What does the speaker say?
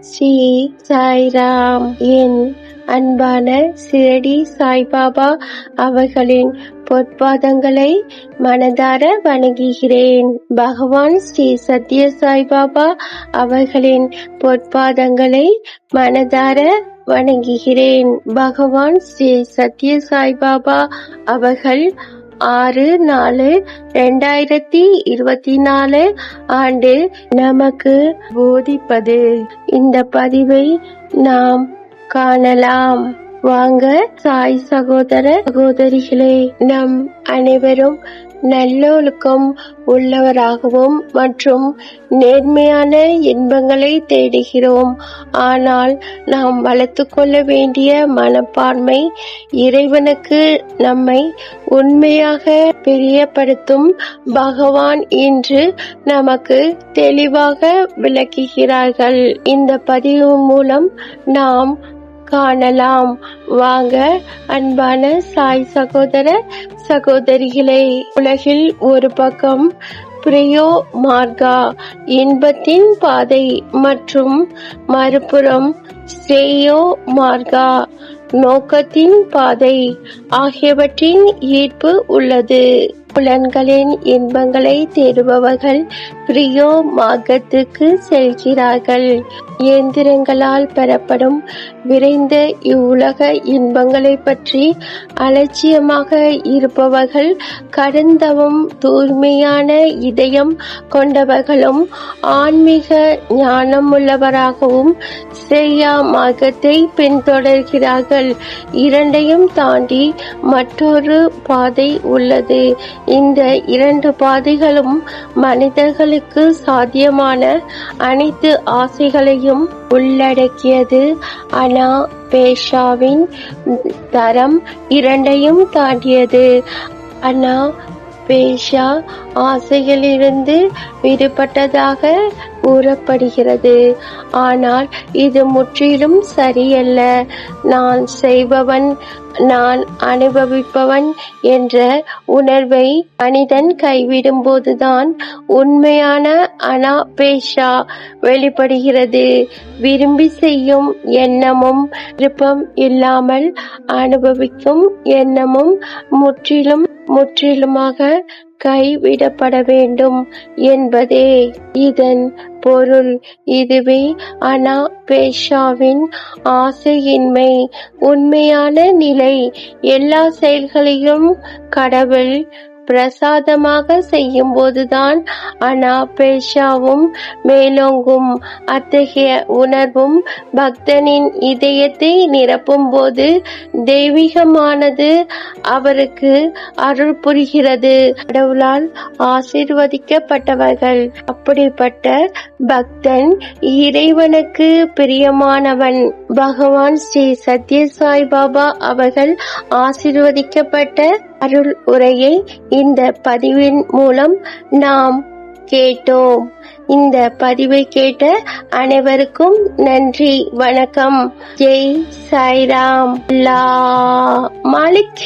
ஸ்ரீ சாய்ராம். என் அன்பான சிரடி சாய்பாபா அவர்களின் பொற்பாதங்களை மனதார வணங்குகிறேன். பகவான் ஸ்ரீ சத்ய சாய்பாபா அவர்களின் பொற்பாதங்களை மனதார வணங்குகிறேன். பகவான் ஸ்ரீ சத்ய சாய்பாபா அவர்கள் 6/4/2024 ஆண்டு நமக்கு போதிப்பது. இந்த பதிவை நாம் காணலாம். வாங்க சாய் சகோதர சகோதரிகளே, நம் அனைவரும் நல்லொழுக்கம் உள்ளவராகவும் மற்றும் நேர்மையான இன்பங்களை தேடுகிறோம். ஆனால் நாம் வளர்த்து கொள்ள வேண்டிய மனப்பான்மை இறைவனுக்கு நம்மை உண்மையாக பிரியப்படுத்தும் பகவான் என்று நமக்கு தெளிவாக விளக்குகிறார்கள். இந்த பதிவு மூலம் நாம் காணலாம். வாங்க அன்பான சாய் சகோதர சகோதரிகளே, உலகில் ஒரு பக்கம் பிரியோ மார்கா இன்பத்தின் பாதை மற்றும் மறுபுறம் ஸ்ரேயோ மார்கா நோக்கத்தின் பாதை ஆகியவற்றின் ஈர்ப்பு உள்ளது. புலன்களின் இன்பங்களை தேடுபவர்கள் பிரியோ மார்க்கத்துக்கு செல்கிறார்கள். இயந்திரங்களால் பெறப்படும் விரைந்த இவ்வுலக இன்பங்களை பற்றி அலட்சியமாக இருப்பவர்கள் கடந்தவும் தூய்மையான இதயம் கொண்டவர்களும் ஆன்மீக ஞானம் உள்ளவராகவும் ஸ்ரேயா மார்க்கத்தை பின்தொடர்கிறார்கள். இரண்டையும் தாண்டி மற்றொரு பாதை உள்ளது. இந்த இரண்டு பாதைகளும் மனிதர்களுக்கு சாத்தியமான அனைத்து ஆசைகளையும் உள்ளடக்கியது. ஆனா பேஷாவின் தரம் இரண்டையும் தாண்டியது. ஆனா பேஷா ஆசைகளிலிருந்து விடுபட்டதாக கூறப்படுகிறது. ஆனால் இது முற்றிலும் சரியல்ல. நான் செய்பவன், நான் அனுபவிப்பவன் என்ற உணர்வை மனிதன் கைவிடும் போதுதான் உண்மையான அனாபேஷா வெளிப்படுகிறது. விரும்பி செய்யும் எண்ணமும் விருப்பம் இல்லாமல் அனுபவிக்கும் எண்ணமும் முற்றிலுமாக கைவிடப்பட வேண்டும் என்பதே இதன் பொருள். இதுவே அனாபேஷாவின் ஆசையின்மை உண்மையான நிலை. எல்லா செயல்களையும் கடவுள் பிரசாதமாக செய்யும் போதுதான் அனாபேஷாவும் மேலோங்கும். அத்தகைய உணர்வும் பக்தனின் இதயத்தை நிரப்பும் போது தெய்வீகமானது அவருக்கு அருள் புரிகிறது. கடவுளால் ஆசீர்வதிக்கப்பட்டவர்கள். அப்படிப்பட்ட பக்தன் இறைவனுக்கு பிரியமானவன். பகவான் ஸ்ரீ சத்ய சாய் பாபா அவர்கள் ஆசீர்வதிக்கப்பட்ட அருள் உரையை இந்த பதிவின் மூலம் நாம் கேட்டோம். இந்த பதிவை கேட்ட அனைவருக்கும் நன்றி, வணக்கம். ஜெய் சாய்ராம். லா மாலிக்.